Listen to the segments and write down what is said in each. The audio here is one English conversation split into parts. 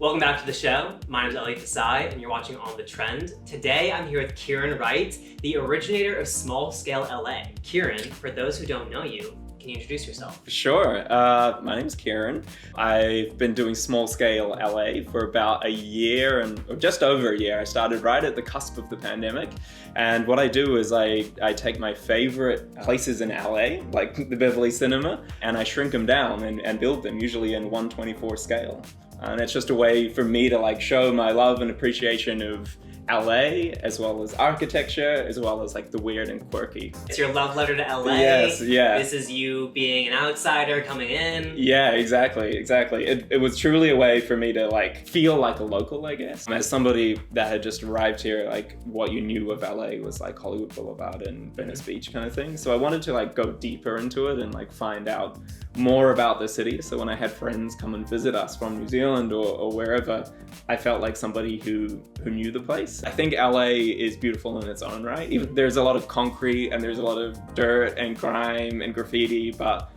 Welcome back to the show. My name is elliottdesai, and you're watching On The Trend. Today, I'm here with Kieran Wright, the originator of Small Scale LA. Kieran, for those who don't know you, can you introduce yourself? Sure. My name's Kieran. I've been doing Small Scale LA for about a year or just over a year. I started right at the cusp of the pandemic. And what I do is I take my favorite places in LA, like the Beverly Cinema, and I shrink them down and build them, usually in 1/24 scale. And it's just a way for me to show my love and appreciation of LA, as well as architecture, as well as the weird and quirky. It's your love letter to LA. Yes, yeah. This is you being an outsider coming in. Yeah, exactly. It was truly a way for me to feel like a local, I guess. As somebody that had just arrived here, what you knew of LA was Hollywood Boulevard and Venice Beach kind of thing. So I wanted to go deeper into it and find out more about the city. So when I had friends come and visit us from New Zealand or wherever, I felt like somebody who knew the place. I think LA is beautiful in its own right. Even there's a lot of concrete and there's a lot of dirt and grime and graffiti, but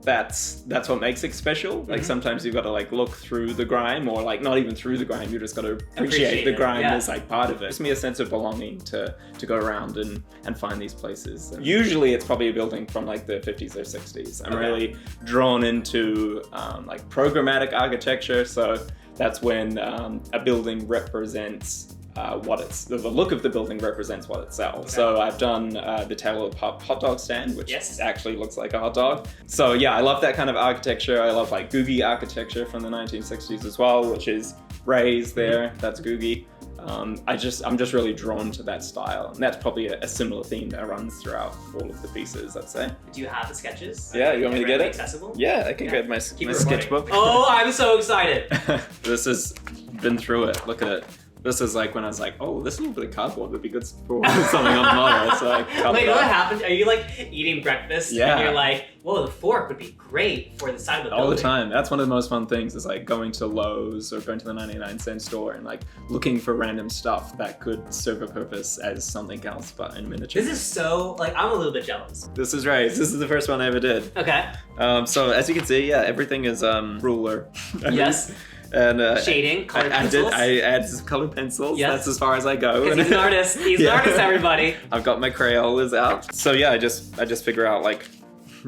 that's what makes it special. Sometimes you've got to look through the grime, or not even through the grime, you just got to appreciate the grime as part of it. It gives me a sense of belonging to go around and find these places. Usually it's probably a building from the 50s or 60s. I'm really drawn into programmatic architecture, so that's when a building represents the look of the building represents what it sells. So I've done the Taylor hot dog stand, which actually looks like a hot dog. So yeah, I love that kind of architecture. I love Googie architecture from the 1960s as well, which is raised there. That's Googie. I'm just really drawn to that style, and that's probably a similar theme that runs throughout all of the pieces, I'd say. Do you have the sketches? Yeah, you want me to get it? Accessible? Yeah, I can get my sketchbook. Oh, I'm so excited! This has been through it. Look at it. This is when I was oh, this little bit of cardboard would be good for something on the model. So Wait, what happened? Are you eating breakfast? Yeah. And you're whoa, the fork would be great for the side of the building. All the time. That's one of the most fun things is going to Lowe's or going to the 99-cent store and looking for random stuff that could serve a purpose as something else but in miniature. This is so, I'm a little bit jealous. This is right. This is the first one I ever did. Okay. So as you can see, yeah, everything is ruler. Yes. And shading, colored pencils. I add some colored pencils. Yes. That's as far as I go. Because he's an artist. He's an artist, everybody. I've got my Crayolas out. So yeah, I just figure out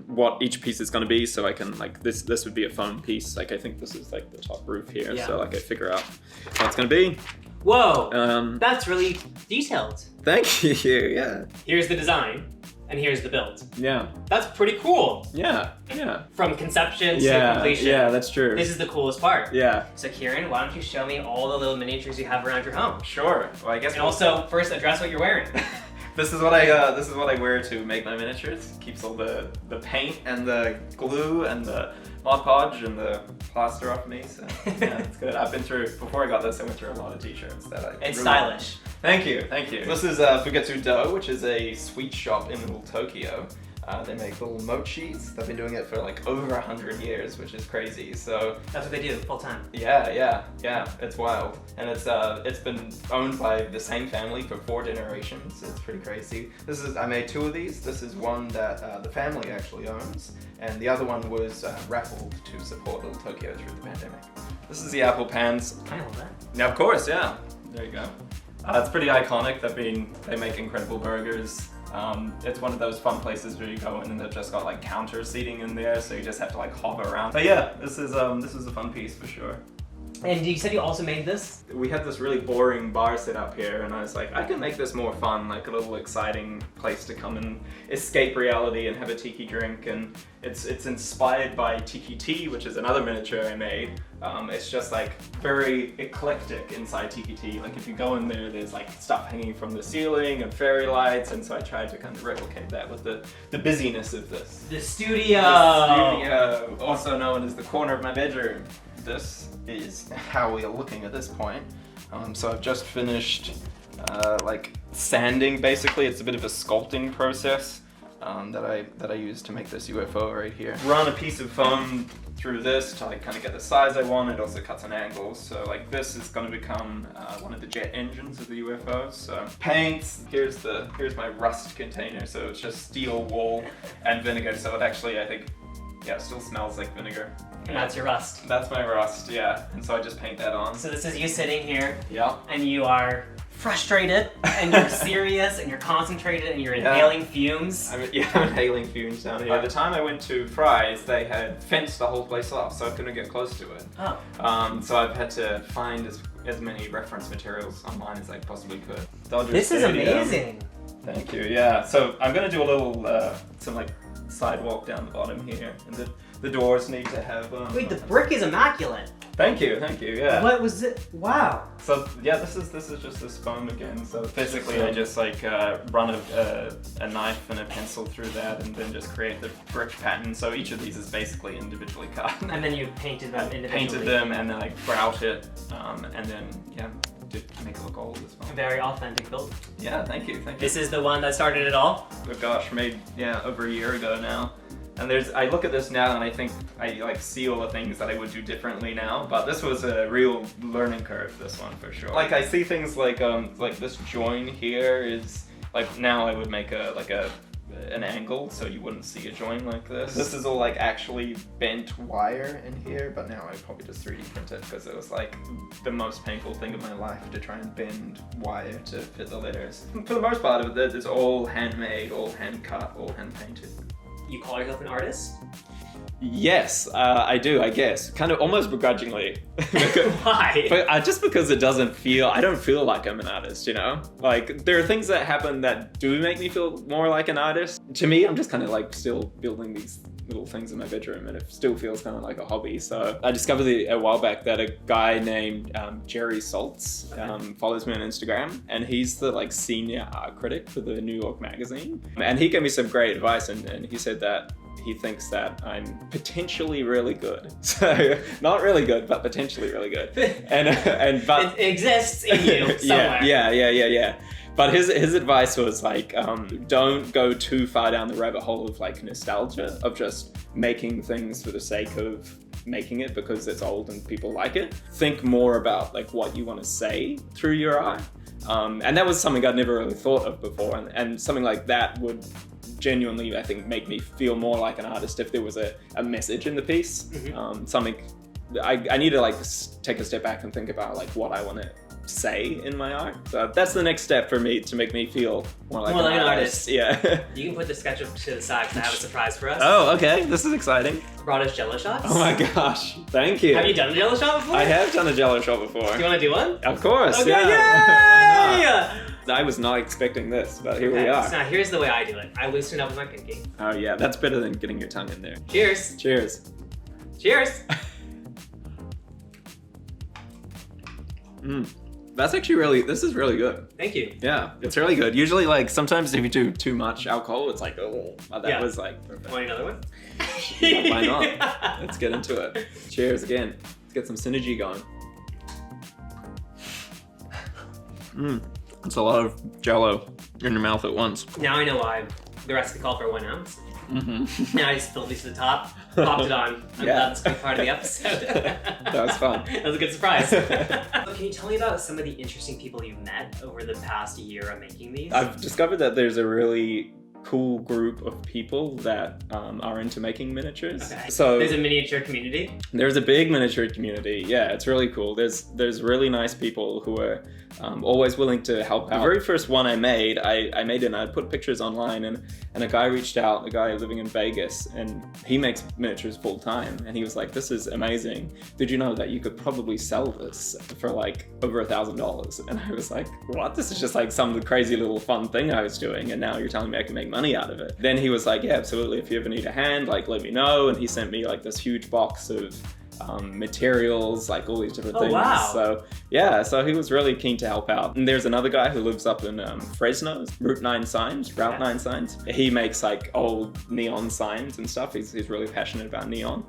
what each piece is going to be. So I can this would be a foam piece. I think this is the top roof here. Yeah. So I figure out what it's going to be. Whoa. That's really detailed. Thank you. Yeah. Here's the design. And here's the build. Yeah. That's pretty cool. Yeah. From conception to completion. Yeah, that's true. This is the coolest part. Yeah. So Kieran, why don't you show me all the little miniatures you have around your home? Sure. Well, I guess. And also, first address what you're wearing. This is what I wear to make my miniatures. Keeps all the paint and the glue and the Mod Podge and the plaster off me. So yeah, it's good. Before I got this, I went through a lot of t-shirts It's stylish. Thank you. This is Fugetsu Do, which is a sweet shop in Little Tokyo. They make little mochis. They've been doing it for over 100 years, which is crazy. So that's what they do full time. Yeah. It's wild, and it's been owned by the same family for 4 generations. It's pretty crazy. I made 2 of these. This is one that the family actually owns, and the other one was raffled to support Little Tokyo through the pandemic. This is the apple pans. I know that. Yeah, of course. Yeah. There you go. It's pretty iconic. They make incredible burgers. It's one of those fun places where you go in and they've just got counter seating in there, so you just have to hover around. But yeah, this is a fun piece for sure. And you said you also made this? We had this really boring bar set up here, and I was I can make this more fun, a little exciting place to come and escape reality and have a tiki drink. And it's inspired by Tiki Tea, which is another miniature I made. It's just very eclectic inside Tiki Tea. If you go in there, there's stuff hanging from the ceiling and fairy lights, and so I tried to kind of replicate that with the busyness of this. The studio! Also known as the corner of my bedroom. This is how we are looking at this point. So I've just finished sanding. Basically, it's a bit of a sculpting process that I use to make this UFO right here. Run a piece of foam through this to kind of get the size I want. It also cuts an angle, so this is going to become one of the jet engines of the UFO. So paints. Here's my rust container. So it's just steel wool and vinegar. So it actually, I think, Yeah, it still smells like vinegar. And that's your rust. That's my rust, yeah. And so I just paint that on. So this is you sitting here, Yeah. and you are frustrated, and you're serious, and you're concentrated, and you're inhaling fumes. I'm inhaling fumes down here. By the time I went to Fry's, they had fenced the whole place off, so I couldn't get close to it. Oh. So I've had to find as many reference materials online as I possibly could. Dodger This is Stadium. amazing. Thank you. Yeah. So I'm gonna do a little some like sidewalk down the bottom here, and the doors need to have. Wait, the brick is immaculate. Thank you. Yeah. What was it? Wow. So yeah, this is just this foam again. So basically, I just like run a knife and a pencil through that, and then just create the brick pattern. So each of these is basically individually cut. And then you painted them individually. Painted them, and then I grout it, and then to make it look old as well. A very authentic build. Yeah, thank you. This is the one that started it all? Oh gosh, made over a year ago now. And I look at this now and I think I like see all the things that I would do differently now, but this was a real learning curve, this one for sure. Like I see things like this join here is like now I would make an angle so you wouldn't see a join like this. This is all like actually bent wire in here, but now I probably just 3D print it because it was like the most painful thing of my life to try and bend wire to fit the letters. For the most part of it, it's all handmade, all hand cut, all hand painted. You call yourself an artist? Yes, I do, I guess. Kind of almost begrudgingly. Why? But just because I don't feel like I'm an artist, you know? Like, there are things that happen that do make me feel more like an artist. To me, I'm just kind of like still building these little things in my bedroom, and it still feels kind of like a hobby. So I discovered a while back that a guy named Jerry Saltz follows me on Instagram, and he's the like senior art critic for the New York Magazine. And he gave me some great advice, and he said that he thinks that I'm potentially really good. So not really good, but potentially really good. But it exists in you somewhere. Yeah. But his advice was like, don't go too far down the rabbit hole of like nostalgia, of just making things for the sake of making it because it's old and people like it. Think more about like what you want to say through your art. And that was something I'd never really thought of before. And something like that would genuinely, I think, make me feel more like an artist if there was a message in the piece. Mm-hmm. Something I need to like take a step back and think about like what I want to say in my art. So that's the next step for me to make me feel more like an artist. Yeah. You can put the sketchup to the side because I have a surprise for us. Oh, okay. This is exciting. Brought us Jello shots. Oh my gosh. Thank you. Have you done a Jello shot before? I have done a Jello shot before. Do you want to do one? Of course. Okay, yeah. yay! I was not expecting this, but here we are. So now here's the way I do it. I loosen it up with my pinky. Oh yeah, that's better than getting your tongue in there. Cheers. Cheers. Cheers. That's actually this is really good. Thank you. Yeah, it's really good. Usually, like, sometimes if you do too much alcohol, it's like, oh, but that was like perfect. Want another one? Yeah, why not? Let's get into it. Cheers again. Let's get some synergy going. That's a lot of Jello in your mouth at once. Now I know why the recipe called for 1 ounce. Mm-hmm. Now I just filled these to the top, popped it on. I'm glad this could be part of the episode. That was fun. That was a good surprise. Can you tell me about some of the interesting people you've met over the past year of making these? I've discovered that there's a really cool group of people that are into making miniatures. Okay. So there's a miniature community? There's a big miniature community. Yeah, it's really cool. There's really nice people who are always willing to help out. The very first one I made it and I put pictures online, and a guy reached out, a guy living in Vegas, and he makes miniatures full time, and he was like, this is amazing. Did you know that you could probably sell this for like over $1,000? And I was like, what? This is just like some crazy little fun thing I was doing, and now you're telling me I can make money out of it. Then he was like, yeah, absolutely. If you ever need a hand, like let me know. And he sent me like this huge box of materials, like all these different things. Wow. So yeah, so he was really keen to help out. And there's another guy who lives up in Fresno, Route 9 signs. He makes like old neon signs and stuff. He's really passionate about neon.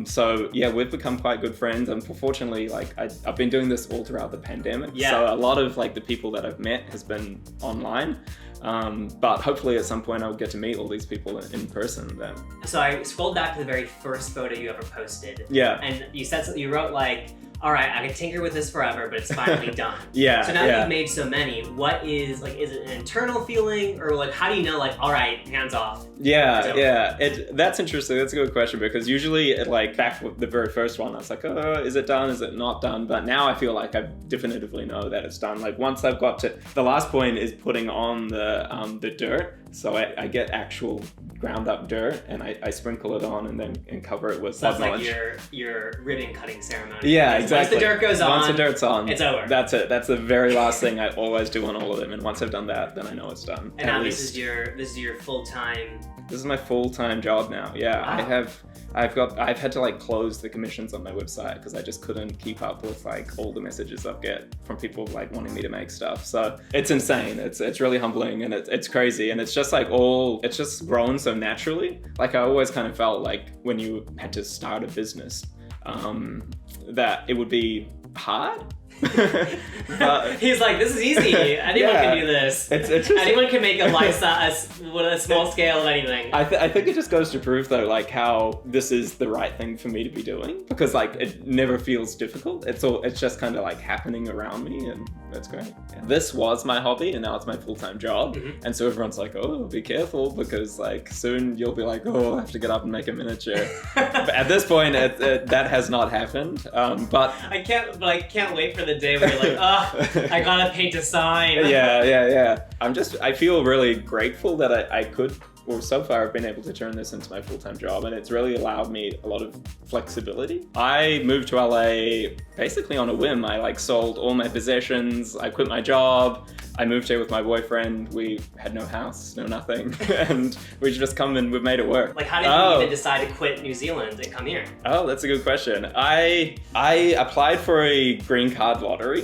So yeah, we've become quite good friends, and unfortunately, like I've been doing this all throughout the pandemic. Yeah. So a lot of like the people that I've met has been online. But hopefully at some point I'll get to meet all these people in person then. So I scrolled back to the very first photo you ever posted. Yeah. And you said something, you wrote like, all right, I can tinker with this forever, but it's finally done. Yeah. So now that you've made so many, what is, like, is it an internal feeling, or like, how do you know, like, all right, hands off? That's interesting. That's a good question, because usually, like, back with the very first one, I was like, oh, is it done? Is it not done? But now I feel like I definitively know that it's done. Like, once I've got to, the last point is putting on the dirt. So I get actual ground up dirt and I sprinkle it on and cover it with so blood that's knowledge. like your ribbon cutting ceremony. Yeah, because exactly. Once the dirt goes on, once the dirt's on, it's over. That's it. That's the very last thing I always do on all of them. And once I've done that, then I know it's done. And now this is your full-time. This is my full-time job now. Yeah, wow. I've had to like close the commissions on my website because I just couldn't keep up with like all the messages I get from people like wanting me to make stuff. So it's insane. It's really humbling and it's crazy, and it's just like it's just grown so naturally. Like I always kind of felt like when you had to start a business, that it would be hard. But he's like, this is easy. Anyone can do this. It's just, anyone can make a lifestyle with a small scale of anything. I think it just goes to prove though, like how this is the right thing for me to be doing, because like it never feels difficult. It's just kind of like happening around me, and that's great. Yeah. This was my hobby, and now it's my full-time job. Mm-hmm. And so everyone's like, oh, be careful, because like soon you'll be like, oh, I have to get up and make a miniature. But at this point, that has not happened. But I can't wait for the day where you're like, oh, I gotta paint a sign. Yeah. I feel really grateful that I could, or so far I've been able to turn this into my full-time job, and it's really allowed me a lot of flexibility. I moved to LA basically on a whim. I like sold all my possessions, I quit my job, I moved here with my boyfriend. We had no house, no nothing, and we just come and we've made it work. Like, how did you even decide to quit New Zealand and come here? Oh, that's a good question. I applied for a green card lottery,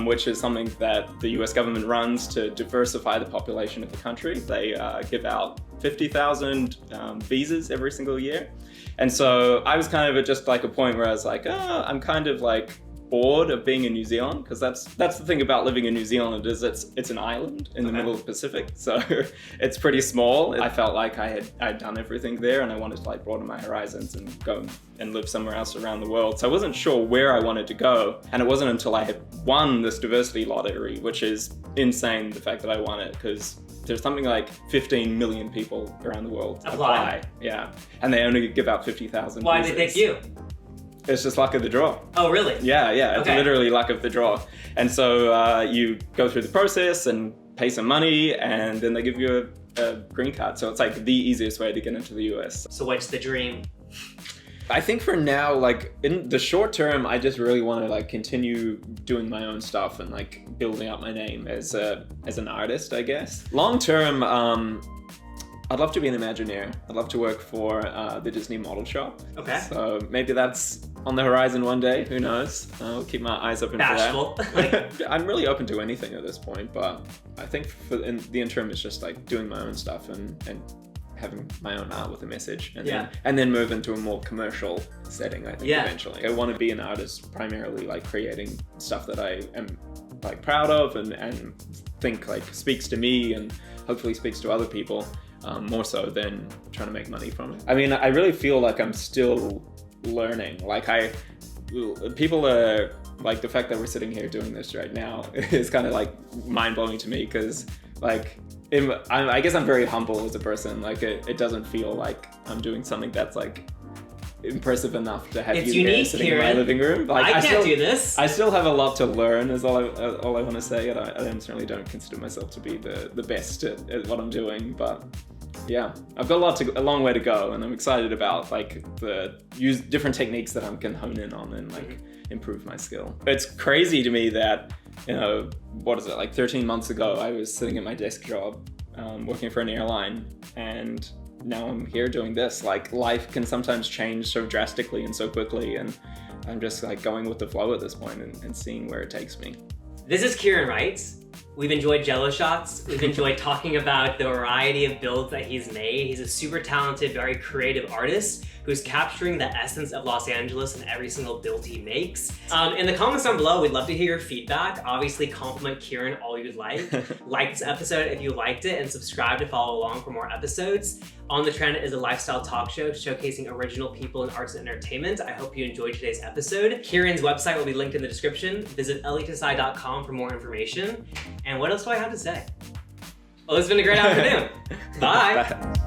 which is something that the US government runs to diversify the population of the country. They give out 50,000 visas every single year. And so I was kind of at just like a point where I was like, I'm kind of like bored of being in New Zealand, because that's the thing about living in New Zealand is it's an island in the middle of the Pacific, so it's pretty small. I felt like I'd done everything there, and I wanted to like broaden my horizons and go and live somewhere else around the world. So I wasn't sure where I wanted to go, and it wasn't until I had won this diversity lottery, which is insane, the fact that I won it, because there's something like 15 million people around the world apply. Yeah, and they only give out 50,000 Why did they pick you? It's just luck of the draw. Oh, really? Yeah. It's literally luck of the draw. And so you go through the process and pay some money, and then they give you a green card. So it's like the easiest way to get into the US. So what's the dream? I think for now, like in the short term, I just really want to like continue doing my own stuff and like building up my name as an artist, I guess. Long term, I'd love to be an Imagineer. I'd love to work for the Disney model shop. Okay. So maybe that's on the horizon one day. Who knows? I'll keep my eyes open Bashful. for that. I'm really open to anything at this point, but I think in the interim, it's just like doing my own stuff and having my own art with a message, and then move into a more commercial setting, I think, eventually. I want to be an artist primarily, like creating stuff that I am like proud of and think like speaks to me and hopefully speaks to other people. More so than trying to make money from it. I mean, I really feel like I'm still learning. Like people are like, the fact that we're sitting here doing this right now is kind of like mind-blowing to me, because like I guess I'm very humble as a person. Like it doesn't feel like I'm doing something that's like impressive enough to have you here sitting in my living room. Like I can't do this. I still have a lot to learn, is all I want to say. And I certainly don't consider myself to be the best at what I'm doing, but yeah, I've got a long way to go, and I'm excited about like use different techniques that I can hone in on and like improve my skill. It's crazy to me that, what is it, like 13 months ago, I was sitting at my desk job, working for an airline, and now I'm here doing this. Like life can sometimes change so drastically and so quickly, and I'm just like going with the flow at this point and seeing where it takes me. This is Kieran Wright. We've enjoyed Jello shots. We've enjoyed talking about the variety of builds that he's made. He's a super talented, very creative artist who's capturing the essence of Los Angeles in every single build he makes. In the comments down below, we'd love to hear your feedback. Obviously, compliment Kieran all you'd like. Like this episode if you liked it, and subscribe to follow along for more episodes. On the Trend is a lifestyle talk show showcasing original people in arts and entertainment. I hope you enjoyed today's episode. Kieran's website will be linked in the description. Visit elliottdesai.com for more information. And what else do I have to say? Well, it's been a great afternoon. Bye. Bye.